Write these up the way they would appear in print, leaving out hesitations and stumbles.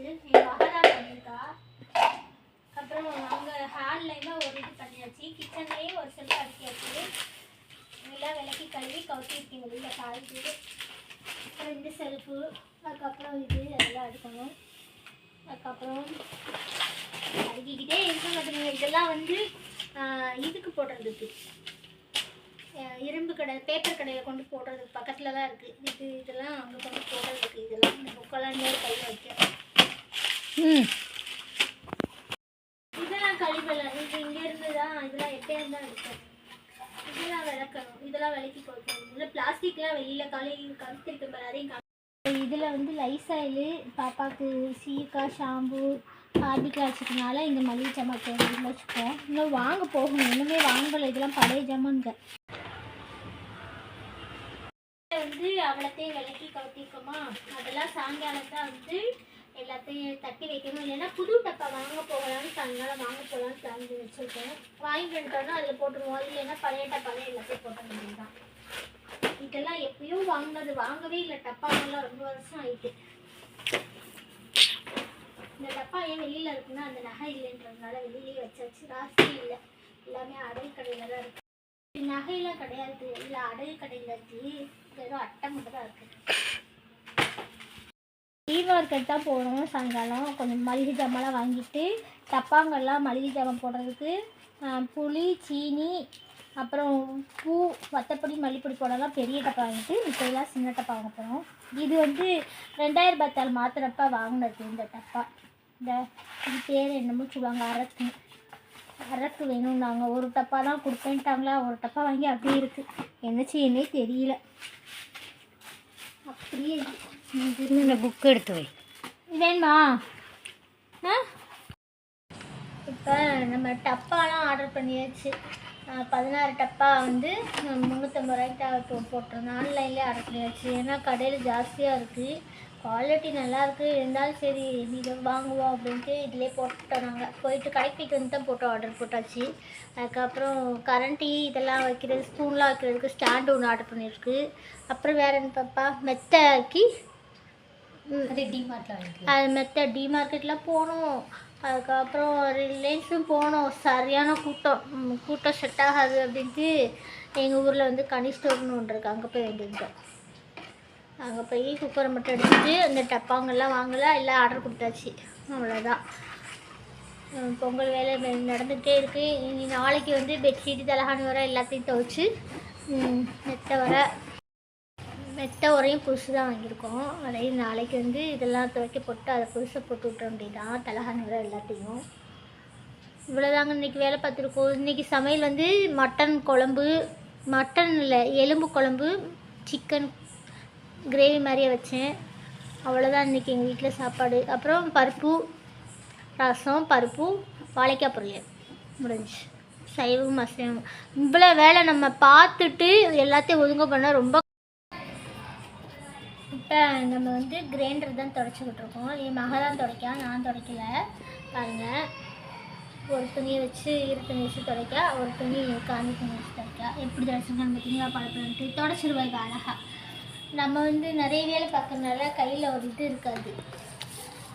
எங்கள் மகா தான் பண்ணியிருக்கா. அப்புறம் அங்கே ஹால்லையும் ஒரு இது பண்ணியாச்சு, கிச்சன்லேயும் ஒரு செல்ஃப் அடிக்காச்சு. எல்லாம் விளக்கி கழுவி கவுத்திருக்கேன் வெளியில் காய்ச்சி. அப்புறம் இந்த செல்ஃபு, அதுக்கப்புறம் இது அதெல்லாம் எடுக்கணும். அதுக்கப்புறம் அடுக்கிக்கிட்டே இருக்க மாட்டேங்க. இதெல்லாம் வந்து இதுக்கு போடுறதுக்கு இரும்பு கடை பேப்பர் கடையில் கொண்டு போடுறதுக்கு பக்கத்தில் தான் இருக்குது. இதெல்லாம் அங்கே கொண்டு போடுறதுக்கு. இதெல்லாம் இந்த புக்கெல்லாம் இன்னொரு கையில் வைக்க. இதெல்லாம் கழிவெல்லாம் இது இங்கேருந்து தான், இதெல்லாம் எப்போயும் தான் இருக்கும். இதெல்லாம் விளக்கணும், இதெல்லாம் விளக்கி கொடுக்கணும். இதில் பிளாஸ்டிக்லாம் வெளியில் கழுத்திருக்க மாதிரி அதையும். இதில் வந்து லைசாயிலு பாப்பாவுக்கு சீக்காய் ஷாம்பு ஹார்பிக் வச்சுக்கனால இங்கே மளிகை ஜாமான் தேவையில் வச்சுப்போம். இன்னும் வாங்க போகணும், இன்னுமே வாங்கலை. இதெல்லாம் பழைய ஜாமான்ங்க. வந்து அவ்வளோத்தையும் விளக்கி கவுத்திருக்கோமா, அதெல்லாம் சாயங்காலம் தான் வந்து எல்லாத்தையும் தட்டி வைக்கணும். இல்லைன்னா புது டப்பா வாங்க போகலான்னு சாயங்காலம் வாங்க போகலான்னு பிளான் வச்சுருக்கேன். வாங்கிட்டு வந்துட்டோன்னா அதில் போட்டுருவோம். இல்லைன்னா பழைய டப்பாவே எல்லாத்தையும் போட்ட வேண்டியதுதான். இதெல்லாம் எப்பயும் வாங்கினது, வாங்கவே இல்லை. டப்பாவெல்லாம் ரொம்ப வருஷம் ஆயிட்டு. இந்த டப்பா ஏன் வெளியில் இருக்குன்னா அந்த நகை இல்லைன்றதுனால வெளியிலேயே வச்சாச்சு. ராசி இல்லை, எல்லாமே அடகு கடையில் தான் இருக்குது. நகையெல்லாம் கிடையாது, இல்லை அடகு கடையில் இருக்குது. வெறும் அட்டை மட்டும் தான் இருக்குது. டீ மார்க்கெட் தான் போகணும் சாயங்காலம். கொஞ்சம் மளிகை ஜாமான்லாம் வாங்கிட்டு டப்பாங்கெல்லாம் மளிகை ஜாமான் போடுறதுக்கு புளி சீனி அப்புறம் பூ வத்தப்பொடி மல்லிப்பொடி போடலாம் பெரிய டப்பா வாங்கிட்டு மிச்செல்லாம் சின்ன டப்பா வாங்க போகிறோம். இது வந்து 2010 மாத்திரப்பா வாங்கினது இந்த டப்பா. இந்த இது பேர் என்னமோ சொல்லுவாங்க, அரக்கு வேணும். நாங்கள் ஒரு டப்பா தான் கொடுப்பேன்ட்டாங்களா, ஒரு டப்பா வாங்கி அப்படியே இருக்குது. என்ன செய்யனே தெரியல. அப்படியே இந்த புக்கு எடுத்து வை. வேணுமா? இப்போ நம்ம டப்பாலாம் ஆர்டர் பண்ணியாச்சு. 16 டப்பா வந்து 350 ரூபாய்க்கு போட்டிருந்தோம். ஆன்லைன்லேயே ஆர்டர் பண்ணியாச்சு. ஏன்னா கடையில் ஜாஸ்தியாக இருக்குது, குவாலிட்டி நல்லாயிருக்கு. இருந்தாலும் சரி இதை வாங்குவோம் அப்படின்ட்டு இதிலே போட்டுட்டோம். நாங்கள் போயிட்டு கடைக்கு வந்து தான் போட்டோம், ஆர்டர் போட்டாச்சு. அதுக்கப்புறம் கரண்டி இதெல்லாம் வைக்கிறது, ஸ்பூன்லாம் வைக்கிறதுக்கு ஸ்டாண்டு ஒன்று ஆர்டர் பண்ணியிருக்கு. அப்புறம் வேறு என்ன பாப்பா, மெத்தைக்கு அது டிமார்ட்டில், அது மெத்தை டிமார்க்கெட்டில் போகணும். அதுக்கப்புறம் ரிலையன்ஸும் போனோம். சரியான கூட்டம் செட் ஆகாது அப்படின்ட்டு எங்கள் ஊரில் வந்து கனி ஸ்டோர்னு ஒன்று இருக்குது, அங்கே போய் வேண்டியது. அங்கே போய் குக்கரை மட்டும் எடுத்துட்டு அந்த டப்பாங்கெல்லாம் வாங்கலை, எல்லாம் ஆர்டர் கொடுத்தாச்சு. அவ்வளோதான். பொங்கல் வேலை நடந்துகிட்டே இருக்குது. இனி நாளைக்கு வந்து பெட்ஷீட்டு தலகாணி வர எல்லாத்தையும் துவைச்சி மெத்த உரையும் புதுசு தான் வாங்கியிருக்கோம். அதையும் நாளைக்கு வந்து இதெல்லாம் துவைக்க போட்டு அதை புதுசாக போட்டு விட்டுற வேண்டியதான், தலகாணி வர எல்லாத்தையும். இவ்வளோதாங்க இன்றைக்கி வேலை பார்த்துருக்கோம். இன்றைக்கி சமையல் வந்து மட்டன் குழம்பு, மட்டன் இல்லை எலும்பு குழம்பு, சிக்கன் கிரேவி மாதிரியே வச்சேன். அவ்வளோதான் இன்றைக்கி எங்கள் வீட்டில் சாப்பாடு. அப்புறம் பருப்பு ரசம், பருப்பு, வாழைக்காய் பொரியல் முடிஞ்சு. சைவம் அசைவம் இவ்வளோ வேலை நம்ம பார்த்துட்டு எல்லாத்தையும் ஒதுங்க பண்ணால் ரொம்ப. இப்போ நம்ம வந்து கிரைண்டர் தான் துடைச்சிக்கிட்டு இருக்கோம். என் மக தான் துடைக்கா, நான் துடைக்கல. பாருங்கள், ஒரு துணியை வச்சு துணி வச்சு துடைக்கா, ஒரு துணி காஞ்சி துணி வச்சு துடைக்கா. எப்படி துடைச்சிருக்கான்னு பார்த்தீங்களா? பழப்பழன்ட்டு துடைச்சிருவாங்க அழகாக. நம்ம வந்து நிறைய வேலை பார்க்கறதுனால கையில் ஒரு இது இருக்காது,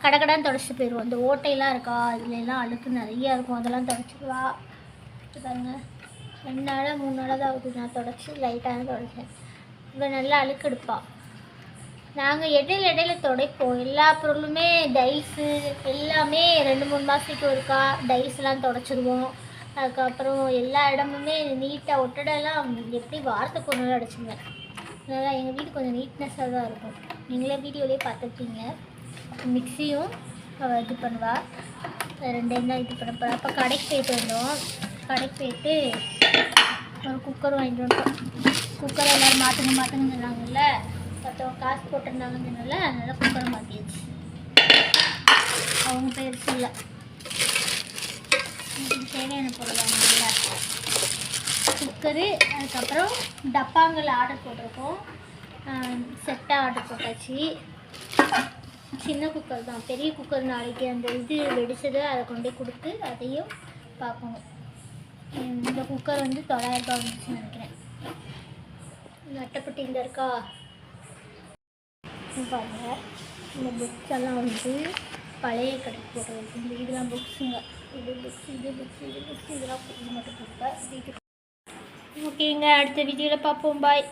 கடகடான்னு துடைச்சிட்டு போயிடுவோம். அந்த ஓட்டையெல்லாம் இருக்கா, இதுலலாம் அழுக்கு நிறையா இருக்கும், அதெல்லாம் துடைச்சிடுவா. பாருங்க, 2 நாளாக 3 நாளாக தான் ஆகுது நான் துடைச்சி, லைட்டாக துடைச்சேன். இவன் நல்லா அழுக்கு எடுப்பாள். நாங்கள் இடையில துடைப்போம். எல்லா பொருளுமே டைல்ஸு எல்லாமே 2-3 மாதத்துக்கு ஒருக்கா டைல்ஸ்லாம் துடைச்சிடுவோம். அதுக்கப்புறம் எல்லா இடமுமே நீட்டாக ஒட்டடைலாம் எப்படி வாரத்துக்கு 1 நாள் அடிச்சுருவேன். அதனால் எங்கள் வீடு கொஞ்சம் நீட்னஸாக தான் இருக்கும். நீங்களே வீடியோலேயே பார்த்துருப்பீங்க. மிக்சியும் அவள் இது பண்ணுவாள், 2 தான் இது பண்ண போகிறேன். அப்போ கடைக்கு போயிட்டு வந்தோம். கடைக்கு போயிட்டு ஒரு குக்கர் வாங்கிட்டு வந்தோம். குக்கரை எல்லோரும் மாற்றுங்கன்னு சொன்னாங்கல்ல, மற்றவங்க காசு போட்டிருந்தாங்கன்னு அதனால் குக்கரை மாற்றியாச்சு. அவங்க பெருசு இல்லை, தேவையான பொருள் வாங்கினால குக்கரு. அதுக்கப்புறம் டப்பாங்கள் ஆர்டர் போட்டிருக்கோம், செட்டாக ஆர்டர் போட்டாச்சு. சின்ன குக்கர் தான், பெரிய குக்கர் நாளைக்கு அந்த இது வெடிச்சதை அதை கொண்டு கொடுத்து அதையும் பார்க்கணும். இந்த குக்கர் வந்து 900 ரூபா வந்துச்சுன்னு நினைக்கிறேன். இந்த அட்டைப்பட்டி இங்கே இருக்கா பாருங்கள். இந்த புக்ஸ் எல்லாம் வந்து பழைய கடைக்கு போட்டு வைக்கணும். இதெல்லாம் புக்ஸுங்க. இது புக்ஸ் இதெல்லாம் இது மட்டும் கொடுப்பேன். ஓகேங்க, அடுத்த வீடியோவில் பார்ப்போம். பாய்.